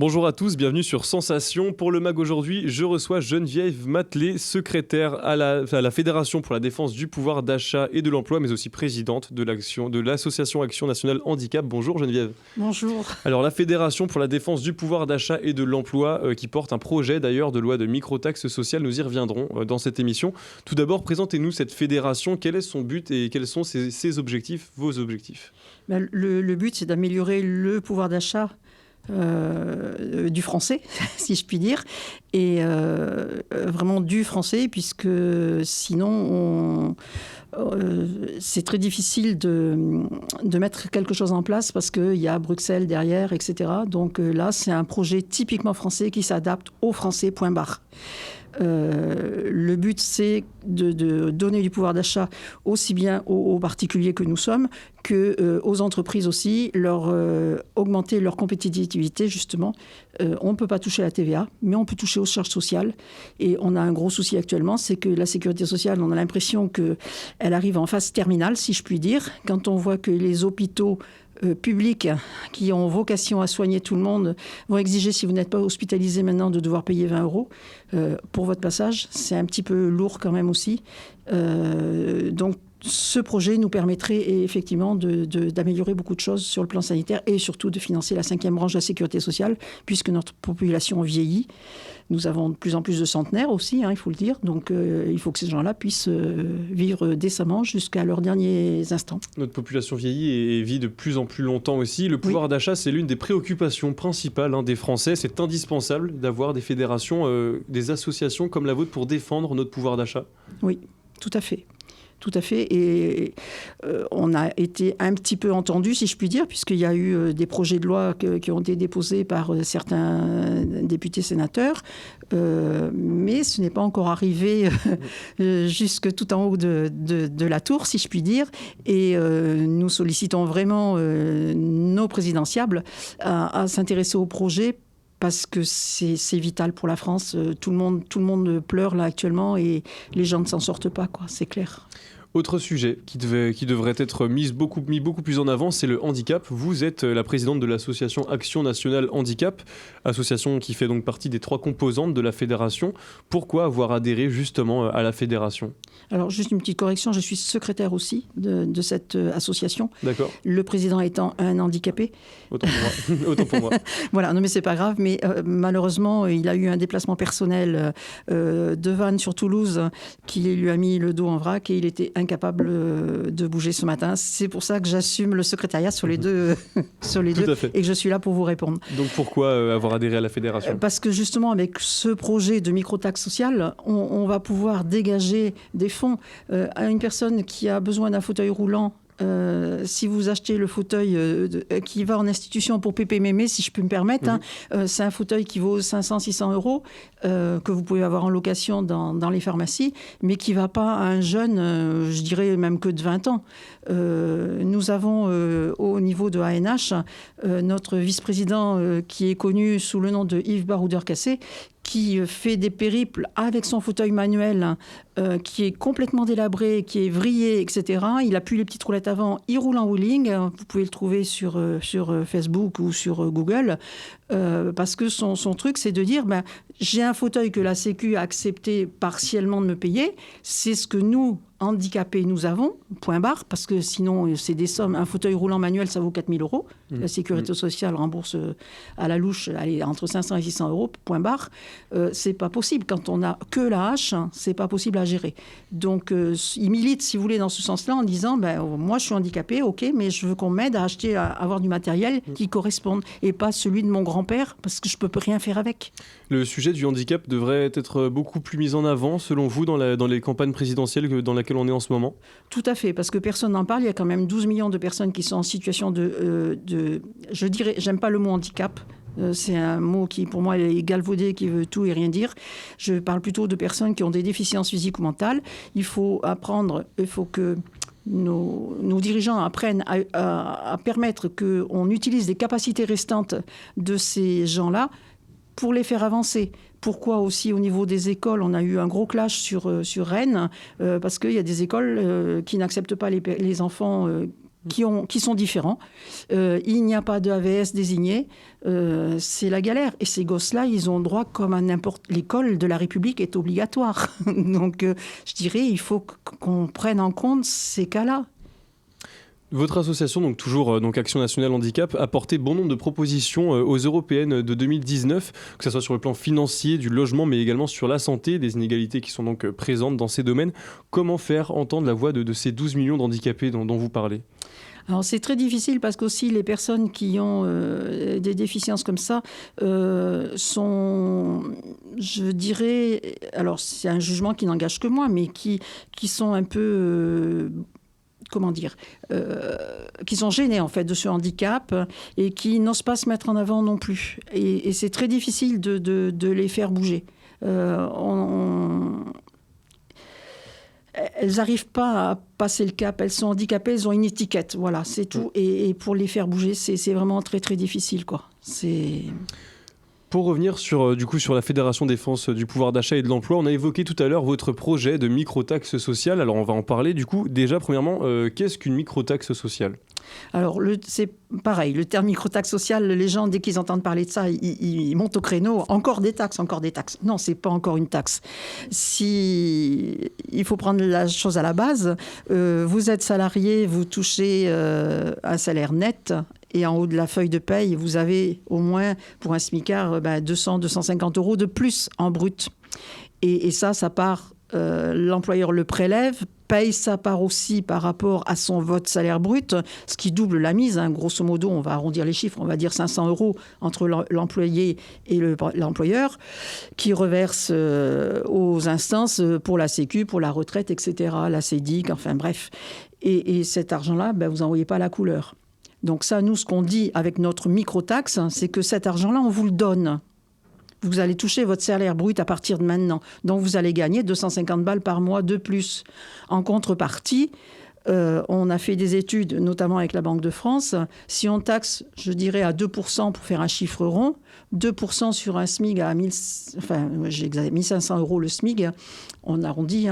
Bonjour à tous, bienvenue sur Sensation. Pour le MAG aujourd'hui, je reçois Geneviève Matelet, secrétaire à la Fédération pour la défense du pouvoir d'achat et de l'emploi, mais aussi présidente de l'association Action nationale handicap. Bonjour Geneviève. Bonjour. Alors la Fédération pour la défense du pouvoir d'achat et de l'emploi qui porte un projet d'ailleurs de loi de microtaxe sociale, nous y reviendrons dans cette émission. Tout d'abord, présentez-nous cette fédération, quel est son but et quels sont ses objectifs, vos objectifs? Le but, c'est d'améliorer le pouvoir d'achat du français, si je puis dire, et vraiment du français, puisque sinon, c'est très difficile de mettre quelque chose en place parce qu'il y a Bruxelles derrière, etc. Donc là, c'est un projet typiquement français qui s'adapte aux Français, point barre. Le but, c'est de donner du pouvoir d'achat aussi bien aux particuliers que nous sommes qu'aux entreprises aussi, leur augmenter leur compétitivité, justement. On ne peut pas toucher à la TVA, mais on peut toucher aux charges sociales. Et on a un gros souci actuellement, c'est que la sécurité sociale, on a l'impression qu'elle arrive en phase terminale, si je puis dire. Quand on voit que les hôpitaux publics qui ont vocation à soigner tout le monde vont exiger, si vous n'êtes pas hospitalisé maintenant, de devoir payer 20 € pour votre passage. C'est un petit peu lourd quand même aussi. Donc, ce projet nous permettrait effectivement d'améliorer beaucoup de choses sur le plan sanitaire et surtout de financer la 5e branche de la sécurité sociale, puisque notre population vieillit. Nous avons de plus en plus de centenaires aussi, il faut le dire. Donc, il faut que ces gens-là puissent vivre décemment jusqu'à leurs derniers instants. Notre population vieillit et vit de plus en plus longtemps aussi. Le pouvoir d'achat, c'est l'une des préoccupations principales des Français. C'est indispensable d'avoir des fédérations, des associations comme la vôtre pour défendre notre pouvoir d'achat. Oui, tout à fait. Tout à fait. Et on a été un petit peu entendu, si je puis dire, puisqu'il y a eu des projets de loi qui ont été déposés par certains députés sénateurs. Mais ce n'est pas encore arrivé jusque tout en haut de la tour, si je puis dire. Et nous sollicitons vraiment nos présidentiables à s'intéresser au projet, parce que c'est vital pour la France. Tout le monde pleure là actuellement et les gens ne s'en sortent pas, quoi, c'est clair. Autre sujet qui devrait être mis beaucoup plus en avant, c'est le handicap. Vous êtes la présidente de l'association Action nationale handicap, association qui fait donc partie des 3 composantes de la fédération. Pourquoi avoir adhéré justement à la fédération ? Alors, juste une petite correction, je suis secrétaire aussi de cette association. D'accord. Le président étant un handicapé. Autant pour moi. Voilà, non mais c'est pas grave, mais malheureusement, il a eu un déplacement personnel de Vannes sur Toulouse qui lui a mis le dos en vrac et il était incapable de bouger ce matin. C'est pour ça que j'assume le secrétariat sur les deux, et que je suis là pour vous répondre. Donc pourquoi avoir adhéré à la fédération ? Parce que justement, avec ce projet de microtaxe sociale, on va pouvoir dégager des fonds à une personne qui a besoin d'un fauteuil roulant. Si vous achetez le fauteuil qui va en institution pour pépé mémé, si je peux me permettre, c'est un fauteuil qui vaut 500-600 € que vous pouvez avoir en location dans les pharmacies, mais qui ne va pas à un jeune, je dirais même que de 20 ans. Nous avons au niveau de ANH notre vice-président qui est connu sous le nom de Yves Baroudeur-Cassé, qui fait des périples avec son fauteuil manuel, qui est complètement délabré, qui est vrillé, etc. Il n'a plus les petites roulettes avant, il roule en wheeling. Vous pouvez le trouver sur Facebook ou sur Google, parce que son truc, c'est de dire, j'ai un fauteuil que la Sécu a accepté partiellement de me payer, c'est ce que nous, handicapés, nous avons, point barre, parce que sinon, c'est des sommes. Un fauteuil roulant manuel, ça vaut 4 000 €. La sécurité sociale rembourse à la louche entre 500 et 600 €, point barre. C'est pas possible. Quand on n'a que la hache, c'est pas possible à gérer. Donc, il milite, si vous voulez, dans ce sens-là, en disant, moi, je suis handicapé, ok, mais je veux qu'on m'aide à acheter, à avoir du matériel qui corresponde, et pas celui de mon grand-père, parce que je peux rien faire avec. Le sujet du handicap devrait être beaucoup plus mis en avant, selon vous, dans les campagnes présidentielles dans laquelle on est en ce moment ? Tout à fait, parce que personne n'en parle. Il y a quand même 12 millions de personnes qui sont en situation je dirais, j'aime pas le mot handicap. C'est un mot qui, pour moi, est galvaudé, qui veut tout et rien dire. Je parle plutôt de personnes qui ont des déficiences physiques ou mentales. Il faut que nos dirigeants apprennent à permettre qu'on utilise les capacités restantes de ces gens-là pour les faire avancer. Pourquoi aussi au niveau des écoles, on a eu un gros clash sur Rennes, parce qu'il y a des écoles qui n'acceptent pas les enfants qui sont différents. Il n'y a pas de AVS désigné. C'est la galère. Et ces gosses-là, ils ont droit comme à n'importe... L'école de la République est obligatoire. Donc, je dirais, il faut qu'on prenne en compte ces cas-là. Votre association, donc toujours Action nationale handicap, a porté bon nombre de propositions aux européennes de 2019, que ce soit sur le plan financier, du logement, mais également sur la santé, des inégalités qui sont donc présentes dans ces domaines. Comment faire entendre la voix de ces 12 millions d'handicapés dont vous parlez ? Alors c'est très difficile parce qu'aussi les personnes qui ont des déficiences comme ça sont, je dirais, alors c'est un jugement qui n'engage que moi, mais qui sont un peu... qui sont gênés en fait de ce handicap et qui n'osent pas se mettre en avant non plus. Et c'est très difficile de les faire bouger. Elles n'arrivent pas à passer le cap, elles sont handicapées, elles ont une étiquette, voilà, c'est tout. Et pour les faire bouger, c'est vraiment très très difficile, quoi. Pour revenir sur la Fédération défense du pouvoir d'achat et de l'emploi, on a évoqué tout à l'heure votre projet de microtaxe sociale. Alors on va en parler du coup. Déjà, premièrement, qu'est-ce qu'une microtaxe sociale ? Alors, c'est pareil, le terme microtaxe sociale, les gens, dès qu'ils entendent parler de ça, ils montent au créneau. Encore des taxes. Non, c'est pas encore une taxe. Il faut prendre la chose à la base. Vous êtes salarié, vous touchez un salaire net. Et en haut de la feuille de paye, vous avez au moins, pour un smicard, 200, 250 euros de plus en brut. Et ça part, l'employeur le prélève, paye sa part aussi par rapport à votre salaire brut, ce qui double la mise. Grosso modo, on va arrondir les chiffres, on va dire 500 euros entre l'employé et l'employeur, qui reverse aux instances pour la Sécu, pour la retraite, etc., la CEDIC, enfin bref. Et cet argent-là, vous n'en voyez pas la couleur. Donc ça, nous, ce qu'on dit avec notre microtaxe, c'est que cet argent-là, on vous le donne. Vous allez toucher votre salaire brut à partir de maintenant. Donc vous allez gagner 250 balles par mois de plus. En contrepartie, on a fait des études, notamment avec la Banque de France. Si on taxe, je dirais, à 2% pour faire un chiffre rond, 2% sur un SMIC à 1500 euros le SMIC, on arrondit,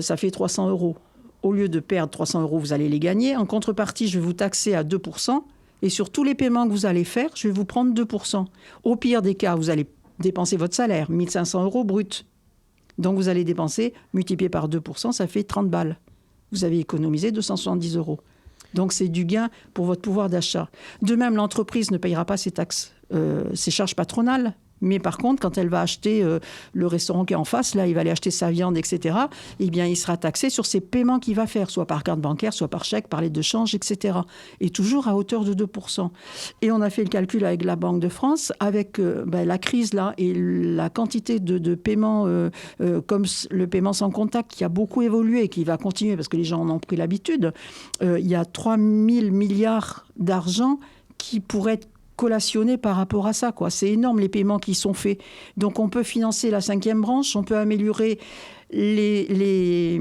ça fait 300 euros. Au lieu de perdre 300 euros, vous allez les gagner. En contrepartie, je vais vous taxer à 2%. Et sur tous les paiements que vous allez faire, je vais vous prendre 2%. Au pire des cas, vous allez dépenser votre salaire, 1500 euros brut. Donc, vous allez dépenser, multiplié par 2%, ça fait 30 balles. Vous avez économisé 270 euros. Donc, c'est du gain pour votre pouvoir d'achat. De même, l'entreprise ne payera pas ses taxes, ses charges patronales. Mais par contre, quand elle va acheter le restaurant qui est en face, là, il va aller acheter sa viande, etc., eh bien, il sera taxé sur ses paiements qu'il va faire, soit par carte bancaire, soit par chèque, par lettre de change, etc. Et toujours à hauteur de 2%. Et on a fait le calcul avec la Banque de France, avec la crise, là, et la quantité de paiements, comme le paiement sans contact, qui a beaucoup évolué et qui va continuer, parce que les gens en ont pris l'habitude. Il y a 3 000 milliards d'argent qui pourraient être collationné par rapport à ça, quoi. C'est énorme les paiements qui sont faits. Donc on peut financer la 5e branche, on peut améliorer les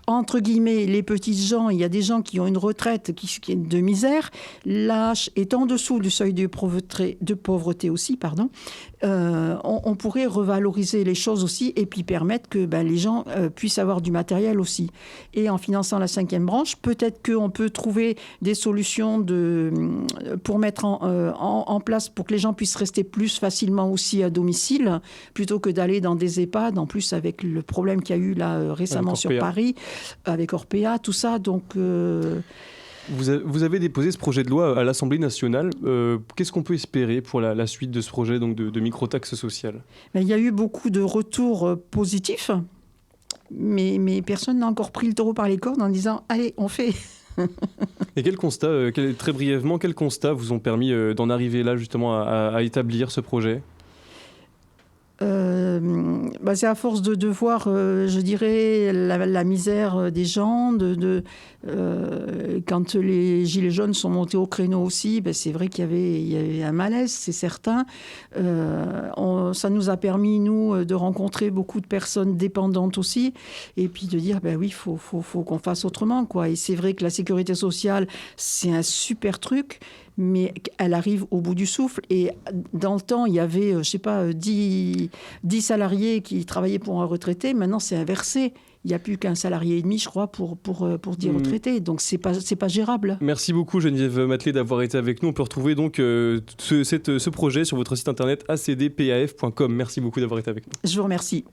entre guillemets les petits gens. Il y a des gens qui ont une retraite qui est de misère. L'âge est en dessous du seuil de pauvreté aussi, pardon. On pourrait revaloriser les choses aussi et puis permettre que les gens puissent avoir du matériel aussi. Et en finançant la 5e branche, peut-être qu'on peut trouver des solutions pour mettre en place pour que les gens puissent rester plus facilement aussi à domicile plutôt que d'aller dans des EHPAD, en plus avec le problème qu'il y a eu là récemment sur Paris, avec Orpea, tout ça. Donc... Vous avez déposé ce projet de loi à l'Assemblée nationale. Qu'est-ce qu'on peut espérer pour la suite de ce projet donc de microtaxe sociale ? Il y a eu beaucoup de retours positifs, mais personne n'a encore pris le taureau par les cornes en disant « Allez, on fait !» Et très brièvement, quels constats vous ont permis d'en arriver là justement à établir ce projet ? C'est à force de voir, je dirais, la misère des gens. Quand les gilets jaunes sont montés au créneau aussi, c'est vrai qu'il y avait un malaise, c'est certain. Ça nous a permis, nous, de rencontrer beaucoup de personnes dépendantes aussi. Et puis de dire, oui, il faut qu'on fasse autrement, quoi. Et c'est vrai que la sécurité sociale, c'est un super truc, mais elle arrive au bout du souffle. Et dans le temps, il y avait, 10 salariés qui travaillaient pour un retraité. Maintenant, c'est inversé. il n'y a plus qu'un salarié et demi, je crois, pour 10 retraités. Donc, c'est pas gérable. Merci beaucoup Geneviève Matelet d'avoir été avec nous. On peut retrouver donc ce projet sur votre site internet acdpaf.com. Merci beaucoup d'avoir été avec nous. Je vous remercie.